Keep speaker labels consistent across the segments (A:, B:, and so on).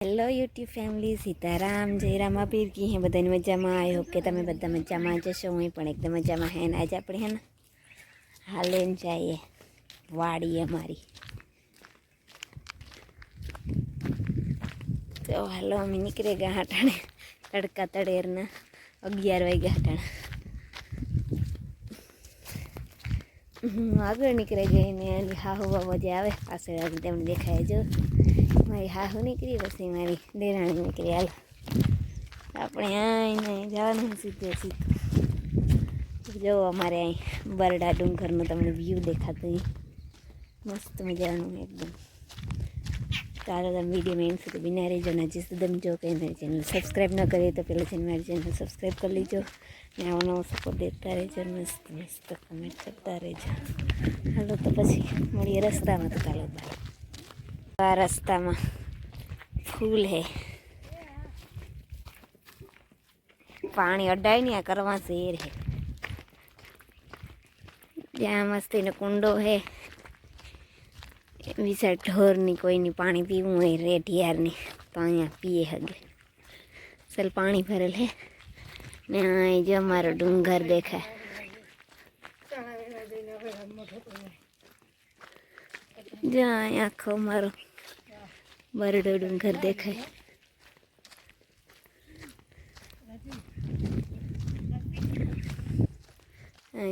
A: Hello YouTube family Sitaram Jairam पीर की हैं बधाने मजा में आई होप के तमे बधा मजा में जशो हूँ पण एकदम मजा में है आज अपने है ना हाले जाइए वाड़ी अमारी तो हालो अमी निकलेगा हटाने तड़का तड़ेर ना 11 वाग्या हटाने आगे निकले गई ने हाहू बाबा जे आवे पास देखाय जो मारी हाहू निकली पछी मारी देराणी निकली हाल अपने आईने जवानुं सीधे सीधું जो अमारे अहीं बरडा डूंगरनो तमने व्यू देखातो मस्त मजानुं एकदम चालो तमे वीडियो में एंड सुधी बन्या रहीजो ने हजी सुधी जो कहीं मेरी चैनल सब्सक्राइब न करिए तो पहले मारी चैनल सब्सक्राइब कर लीजो ने आवो नवो सपोर्ट देता रहीजो मस्त मस्त कमेंट करता रहीजो। हालो तो पछी मळीए रस्तामां तो चालो आ रास्ता में फूल है पानी अड्डाई नहीं आ करवा शेर है जहाँ मस्ती ने कुंडो है विसा ढोर नहीं कोई नहीं पानी पीवू है रेट यार नहीं तो अँ पीए हगे सल पानी भरल है ने आई जो मारो डूंगर देखा जो आखो मारो बरडो डूंगर देखाय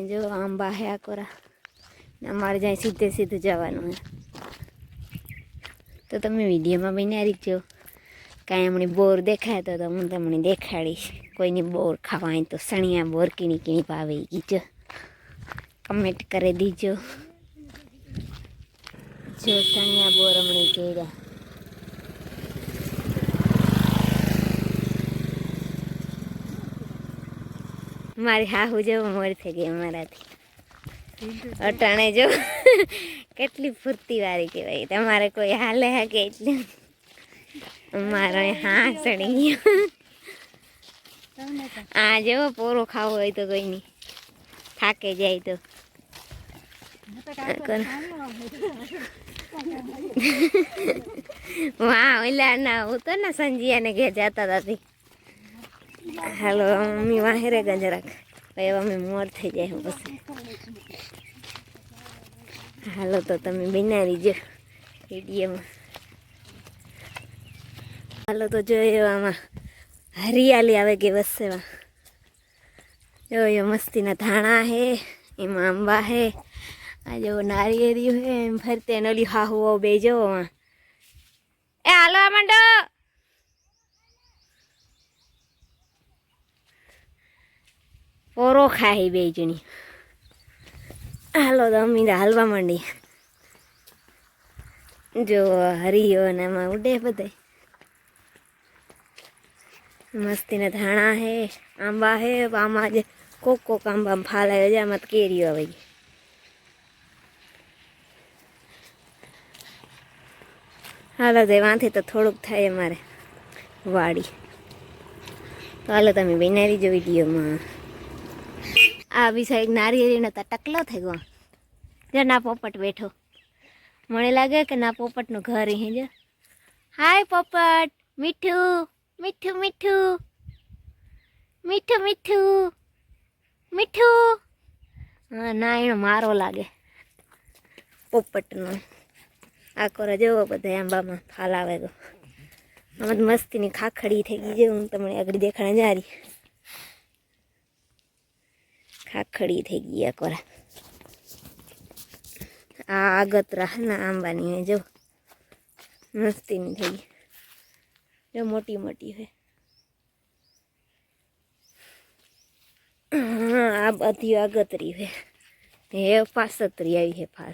A: जो आंबा है आकोरा अमारे जाए सीधे सीधे जवानुं है तो तमे विडियो में बन्या रहीजो कहीं हमने बोर देखाय तो हूँ तमने देखाड़ीश कोईनी बोर खावा तो सणिया बोर कीणी कीणी पावेगी जो कमेंट करे दीजो जो सणिया बोर हमने केड़ा मारी हाहू जो मोर थे गई अमरा अटाणे जो केटली फुर्ती वाली कहेवाय तमारे कोई हाले है के एटले अमारे हाँ सड़ी गयो आ जो पोरो खावो होय तो कोई नहीं थाके जाए तो वहाँ ओला ना वो तो ना संजिया ने घर जाता था थी हेलो मम्मी वहाँ रे गंजरक भाई मम्मी मोर थे जाए हूँ बस हेलो तो तमे बना लीजो वीडियो में हेलो तो जो आमा हरियाली आवे के बस से वहाँ जो ये मस्ती ना धाणा है एम आंबा है आ जो नारिયેરી है फरते नली हाहू बेजो वहाँ ए हालो मंडो पोरो खाई बेजनी हालो तो अम्मी हालवा मंडी जो हरियो ने में उडे बधे मस्ती ने धाणा है आंबा है आमा जे कोक आंबा फाल आयो मत केरियो आवे हालो तो वहाँ तो थोड़ुंक थाय अमारे वाड़ी तो हालो तमे बना रहीजो विडियो में आ बी साइड नारिયેરી नो तो टकलो थे गो जो ना पोपट बैठो मने लागे कि ना पोपट नु घर है जो हाय पोपट मीठू मीठू मीठू मीठू मीठू मीठू हाँ ना एनो मारो लागे पोपट नो आकोरा जो बधा आंबा में फाल आवे गो आम मस्ती नी खाखड़ी थी गई जो हूँ तमने आगळ देखाड़ा जा रही खाखड़ी थी गई आकोरा आगतरा है ना आंबा नी है जो मस्ती नी थी जो मोटी मोटी है हाँ आ बधी आगतरी है ये पासतरी आई है फाल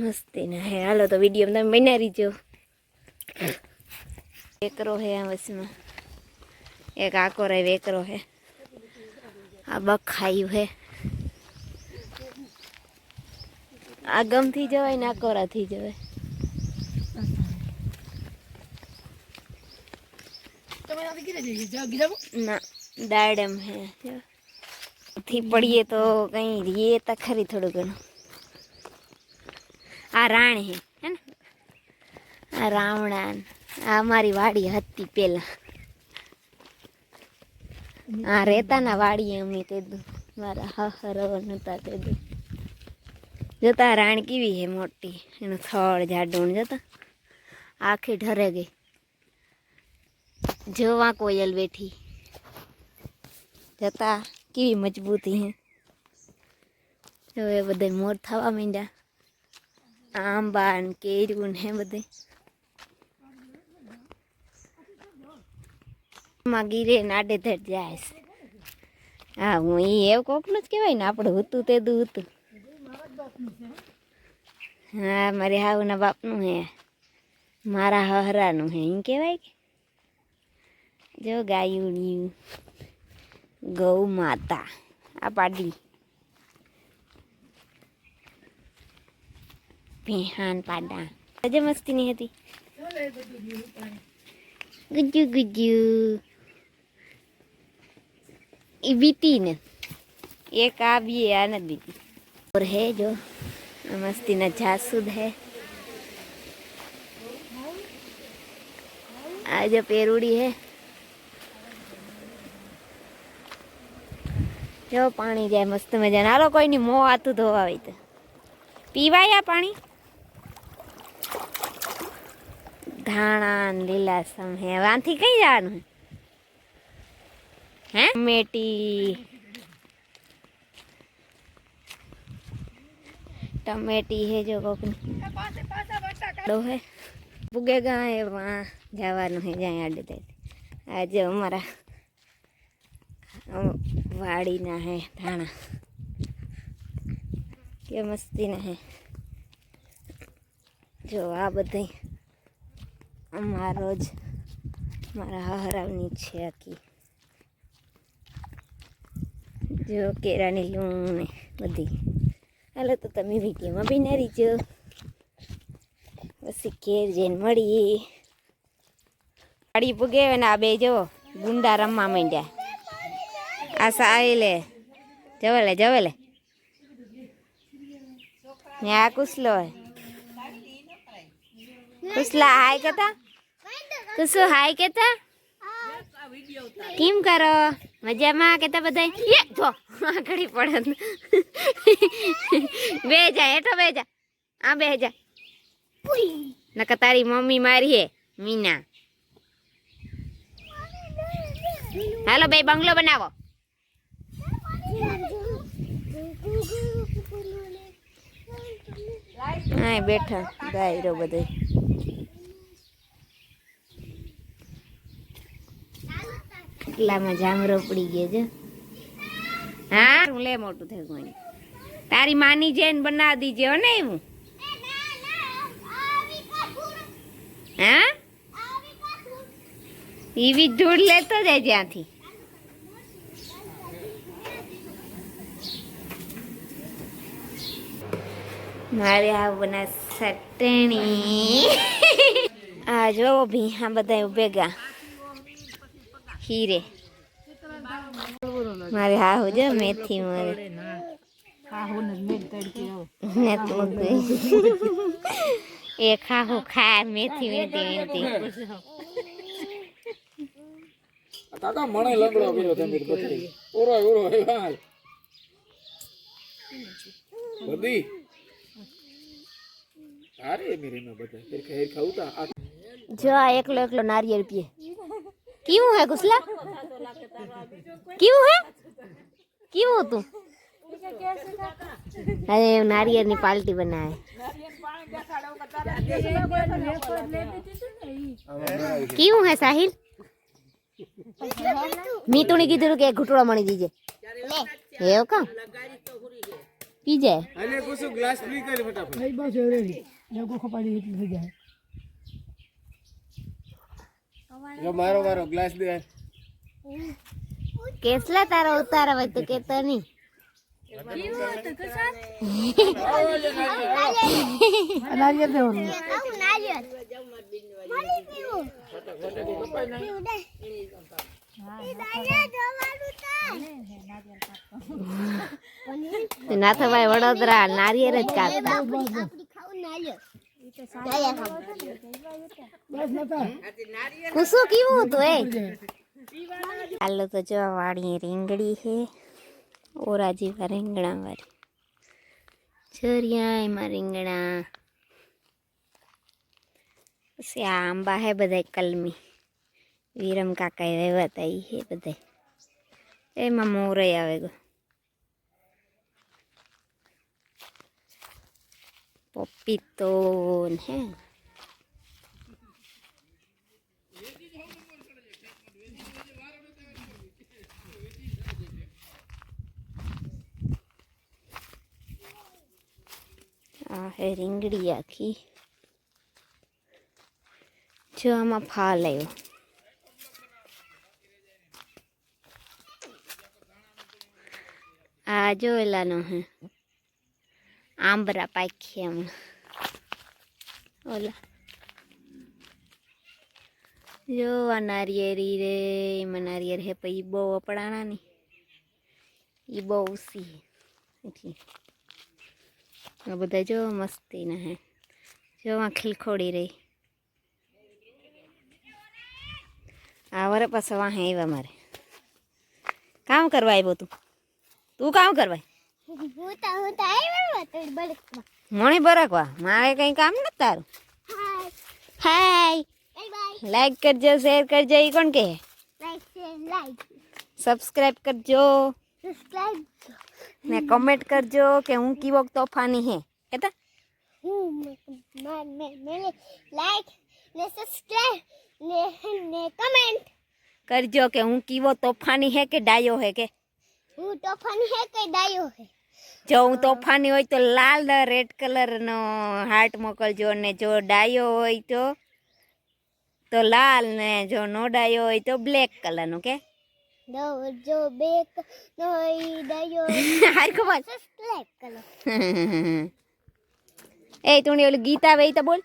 A: मस्ती ना है हालो तो वीडियो में तमे बना रहीजो वेकरो है आ बस में एक आकोरा वेकरो है आ बखायु है आगम थी जवाय ना कोरा थी जवाय ना दाड़म है थी पड़िए तो कहीं ये तक खरी थोड़ा घणो आ राण है ना આ રાવણા આ મારી વાડી હતી પેલા. આ રેતાના વાડી અમે કીધું મારા હરવ નતા કીધું. જોતા રાણ કેવી હે મોટી, એનું થળ જાડું જોતા આખી ઢરે ગઈ. જોવા કોયલ બેઠી જતા કેવી મજબૂતી હે. હવે બધા મોર થવા માંડ્યા. આંબા ને કેરીયું હે બધે માં ગીરે નાડે ધડ જાય છે. હા હું એવું કોકનું જ કહેવાય ને, આપણે હતું તે દું હતું. હા મારે હાવના બાપનું હે, મારા હહરાનું હે એમ કહેવાય કે. જો ગાયું ગૌ માતા આ પાડી ભેહાન પાડા આજે મસ્તી નહીં હતી. ગુજ્જુ ગુજ્જુ એ બીતી ને એક આ બી આ નથી બીતી. और है जो मस्ती न जासूद है. आ जो पेरूड़ी है जो पानी जाए मस्त मजा ना लो. कोई नहीं मोह आतू धोवा तो पीवाया पानी. धाणा लीला सम है वहां थी कहीं जानु है टमेटी टमेटी है जो कोकनी है बुगेगा है वहाँ जवान है जाए आडे ते. आज हमारा वाड़ी ना है धाणा के मस्ती ना है. जो आ बधाई અમારો જ મારા હરાવની છે આખી. જો કેળાની લૂણ ને બધી. હાલો તો તમે વિડીયોમાં બી રહીજો. પછી ઘેર જઈને મળી. ગાડી પૂગે ને આ બે જો ગુંડા રમવા માંડ્યા. આ સાહેલે જવેલે જવેલે ને આ કુસલો કુસલા હાય કહેતા કુસુ હાય કહેતા કેમ કરો મજામાં કહેતા બધા. જો આકડી પડે બે જા હેઠો બે જા આ બે જા નકર તારી મમ્મી મારી હે મીના. હાલો બે બંગલો બનાવો. હા બેઠા ગાયરો બધે. એટલામાં જામરો પડી ગયો છે. હા હું લે મોટું થઈ ગયું. તારી માની જઈને બનાવી દીજે હો ને એવું. હા એવી ધૂળ લેતો જાય જ્યાંથી. મારે આ બના ચટણી. આ જો ભીહા બધા ભેગા હીરે. મારે હા હો જો મેથી મારે એ ખાહુ ખા મેથી મેથી મેથી.
B: કાકા મને લંગડો કર્યો તમે બધી ઓરો ઓરો હાલ બધી અરે મેરે में બધા फिर खैर खाऊता.
A: જો આ એકલો એકલો નારિયેળ પીએ. કેવું હે ગુસલા કેવું હે કેવું તું. અરે નારિયેળ ની પાલટી બનાવે. કેવું હે સાહિલ. મીતુણી કીધું કે ઘૂંટડો મણી દીજે એવું કા પી જાય.
B: અને કુછ ગ્લાસ ફ્રી કરી ફટાફટ નહીં બસ રેડી લેગો ખપાડી એટલી થઈ જાય. જો મારો મારો ગ્લાસ દે.
A: કેટલા તારા ઉતારા હોય તો કેતો નહીં.
B: નારિયેળ દેવાનું
A: નાથાભાઈ વડોદરા નારિયેળ જ કાપતા.
B: બસ નતા
A: કુસું કેવું હતું એ હાલો તો જો વાળી રીંગણી છે ઓરા જેવા રીંગણા વાળી ચરિયા એમાં રીંગણા પછી આ આંબા હે બધા કલમી વિરમ કાકા વહેવાતા ઈ હે બધા એમાં મોરય આવે ગો પપીતો હે આ હે રીંગણી આખી જો આમાં ફાલ આવ્યો આ જો એલાનો હે આંબરા પાખી આમાં ઓલા જો આ નારિયેરી રે એમાં નારિયેર હે પછી બહુ અપડાણા ની એ બહુ ઉસી એટલે આ બધા જો મસ્તી ના હે જો આ ખીલખોડી રહી આ વરે પાછો વાહે આવ્યા મારે કામ કરવા આવ્યો તું કામ કરવા મને બરકવા મારે કઈ કામ નથી તારું હાય લાઈક કરજો શેર કરજો એ કોણ કહે સબસ્ક્રાઇબ કરજો ને કમેન્ટ કરજો કે હું કેવો તોફાની હે કેતા
C: લાઈક ને સબસ્ક્રાઇબ ને કમેન્ટ
A: કરજો કે હું કેવો તોફાની હે કે ડાયો હે કે
C: હું તોફાની હે કે ડાયો હે
A: જો હું તોફાની હોય તો લાલ રેડ કલરનો હાર્ટ મોકલજો ને જો ડાયો હોય તો લાલ ને જો નો ડાયો હોય તો બ્લેક કલરનો કે
C: જો બેક નોઈ ડાયો
A: હાર ખબર
C: સબસ્ક્રાઇબ કરો
A: એ તું ઓલું ગીત આવે તો બોલ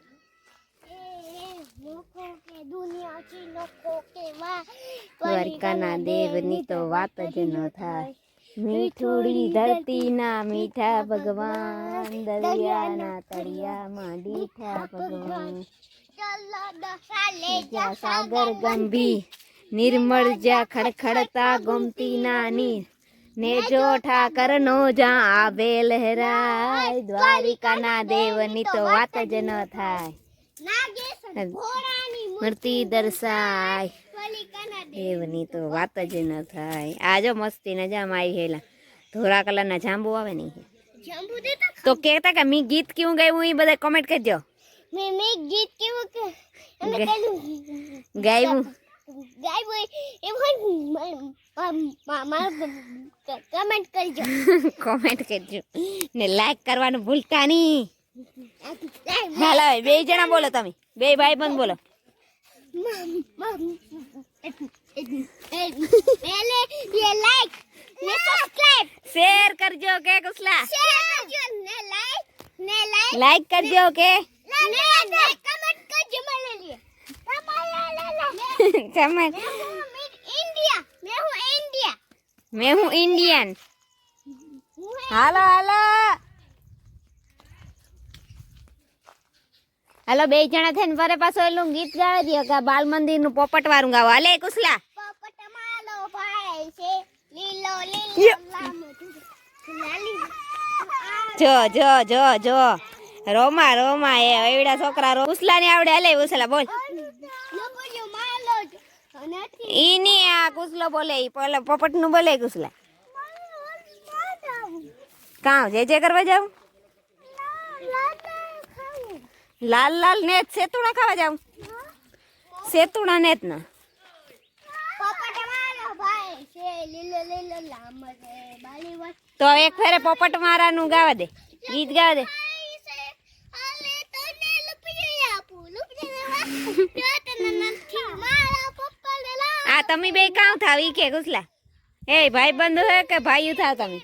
C: નોખો કે દુનિયા કી નોખો કે વા
A: દ્વારકાના દેવની તો વાત જ ન થાય મીઠુડી ધરતીના મીઠા ભગવાન દરિયાના તળિયામાં દીઠા ભગવાન
C: ચલો દસાલે
A: જા સાગર ગંભીર નિર્મળ જા ખડખડતા ગોમતી નાની ને જો ઠાકર નો જા આવે લહેરાય દ્વારિકાના દેવની તો વાત જ ન થાય
C: નાગેશ ઘોડાની
A: મૂર્તિ દર્શાય
C: દ્વારિકાના
A: દેવની તો વાત જ ન થાય આજો મસ્તી ને જામ આવી હેલા ધોરા કલરના જાંબુ આવે ને
C: જંબુ દેતા
A: તો કહેતા કે મી ગીત કેવું ગાયું એ બધા કમેન્ટ કરજો
C: મે ગીત કેવું કે અમે કહેલું
A: ગાયું
C: ગાય એવું મામા કમેન્ટ કરજો
A: કોમેન્ટ કરજો ને લાઈક કરવાનું ભૂલતા નહીં હાલો બે જણા બોલો તમે બે ભાઈ બંધ બોલો
C: पहले ये लाइक ने सब्सक्राइब
A: શેર કરજો કે કુસલા
C: शेयर करजो ने लाइक
A: કરજો કે
C: ने कमेंट करजो मेरे लिए
A: કમેન્ટ
C: इंडिया मैं हूँ इंडिया
A: મેં હું ઇન્ડિયન હાલો હાલો હાલો બે જણા થઈને વરે પાછો એલું ગીત ગાવે દે કે બાલ મંદિર નું પોપટ વાળું ગાવો હાલે કુસલા
C: पोपट मालो भाई से लीलो लीलो लाली
A: જો જો જો જો રોમા રોમા એ એવડા છોકરા કુસલા ને આવડે હાલે કુસલા બોલ
C: लो मालो નથી
A: ઈ ની આ કુસલો બોલે ઈ પેલા પોપટ નું બોલે કુસલા કાં જે કરવા જાવ લાલ લાલ ને સેતુણા ખાવા જાવ સેતુણા ને જ ના
C: પોપટ માલો ભાઈ છે લીલો લીલો લાંબો છે બાલી વાત
A: તો એક ફેરે પોપટ મારાનું ગાવા દે ગીત ગાવા દે
C: ભાઈ છે આલે તને લુપી આપું લુપી દેવા તને નથી મારા પપ્પા ને લા
A: આ તમે બે કાં થાવ ઈ કે કુસલા એ ભાઈ બંધ હે કે ભાઈઓ થાવ તમે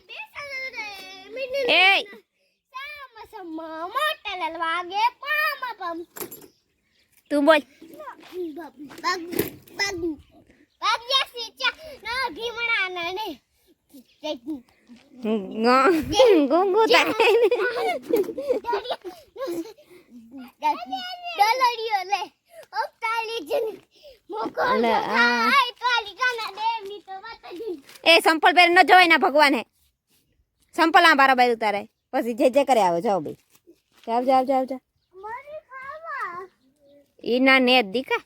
A: એ
C: sama sama motel વાગે પામ પમ
A: તું બોલ
C: બગ બગ બગ જેસી ચા ના ભીમણા ને
A: ગુંગુ થાય
C: ડલડિયો લે ઓકે
A: એટલે આ
C: આય તો આલી કાના દેવની તો વાત જ નહીં.
A: એ સંપલ પહેરી ન જવાય ના ભગવાન હે સંપલ આ બારા બાર ઉતારે પછી જે જે કરે આવો જાઓ ભાઈ જાવ જાવ જાવ જાવ
C: મને ખાવા
A: ઈ ના ને દીકા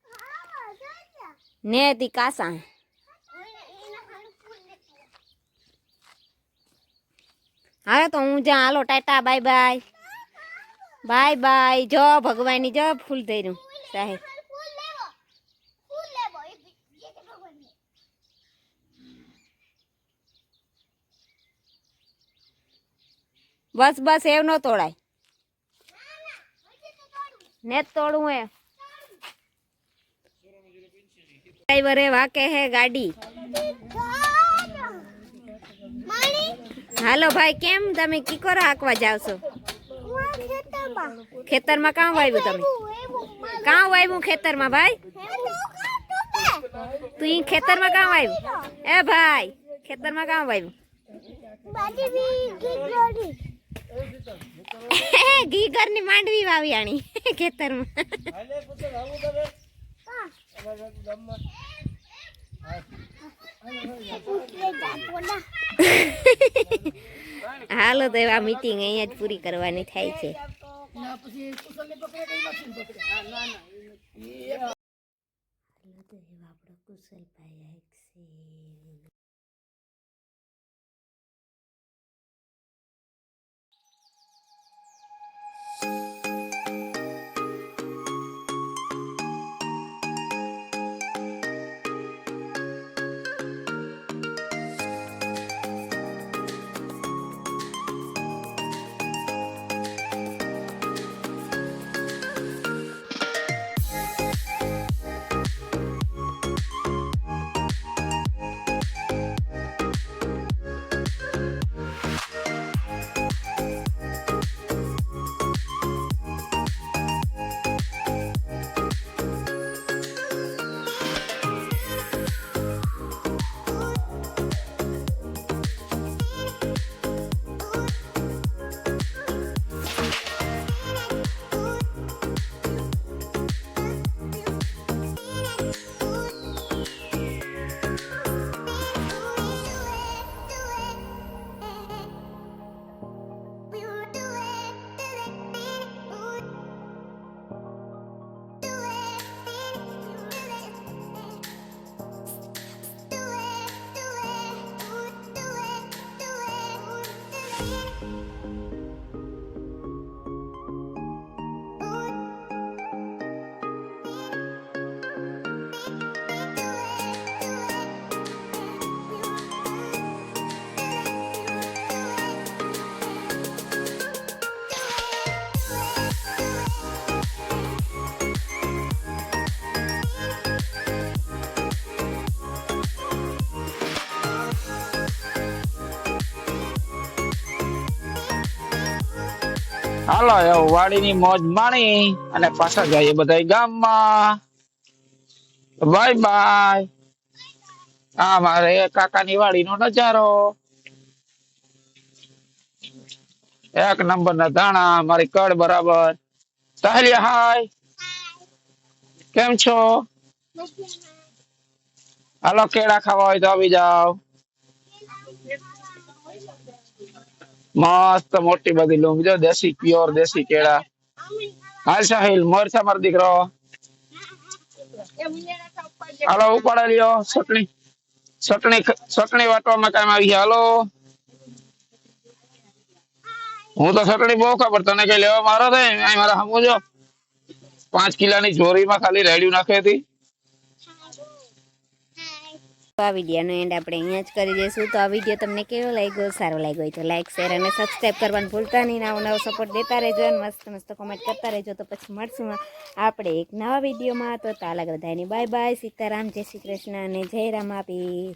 C: ખાવા જોયા
A: ને દી કાસા
C: એના હાલ ફૂલ લેતો
A: હા તો હું જ્યાં હાલો tata bye bye bye bye જો ભગવાનની જો ફૂલ થઈ રહ્યું સાહેબ
C: ફૂલ લેવો એ કે ભગવાન ને
A: બસ બસ એવ ન તોડાય
C: હજી તો તોડું
A: ને જ તોડવું હે ડ્રાઈવરે વાકે હે ગાડી
C: માણી
A: હાલો ભાઈ કેમ તમે કીકોરા હાંકવા જાવ છો
C: હું ખેતરમાં
A: ખેતરમાં કાં વાવ્યું તમે કાં વાવ્યું ખેતરમાં ભાઈ તું ઈ ખેતરમાં કાં વાવ્યું એ ભાઈ ખેતરમાં કાં વાવ્યું ઘી ઘરની માંડવી વાવી આણી ખેતરમાં હાલો તો એવા મીટિંગ અહીંયા જ પૂરી કરવાની થાય છે
B: હાલો એવું વાડીની મોજ માણી અને પાછા જઈએ બધા ગામમાં બાય બાય આ મારે કાકાની વાડીનો નજારો એક નંબર ના દાણા મારી કડ બરાબર તાહલિયા હાય કેમ છો હાલો કેળા ખાવા હોય તો આવી જાઓ મસ્ત મોટી બધી લૂમ જો દેશી પ્યોર દેશી કેળા હાલ સાહિલ મોરસા માર દીકરો હાલો ઉપાડે લ્યો ચટણી વાટવામાં કામ આવી હાલો હું તો ચટણી બહુ ખબર તને કઈ લેવા મારો થાય મારા હમુ જો 5 કિલાની જોરીમાં ખાલી રેડિયું નાખી હતી
A: આ વિડીયોનો એન્ડ આપણે અહીંયા જ કરી દઈશું તો આ વિડીયો તમને કેવો લાગ્યો સારો લાગ્યો હોય તો લાઈક શેર અને સબસ્ક્રાઈબ કરવાનું ભૂલતા નહીં નવો નવો સપોર્ટ દેતા રહેજો અને મસ્ત મસ્ત કોમેન્ટ કરતા રહેજો તો પછી મળશું આપણે એક નવા વિડીયોમાં તો તાલા બધાની બાય બાય સીતારામ જય શ્રી કૃષ્ણ અને જય રામ આપી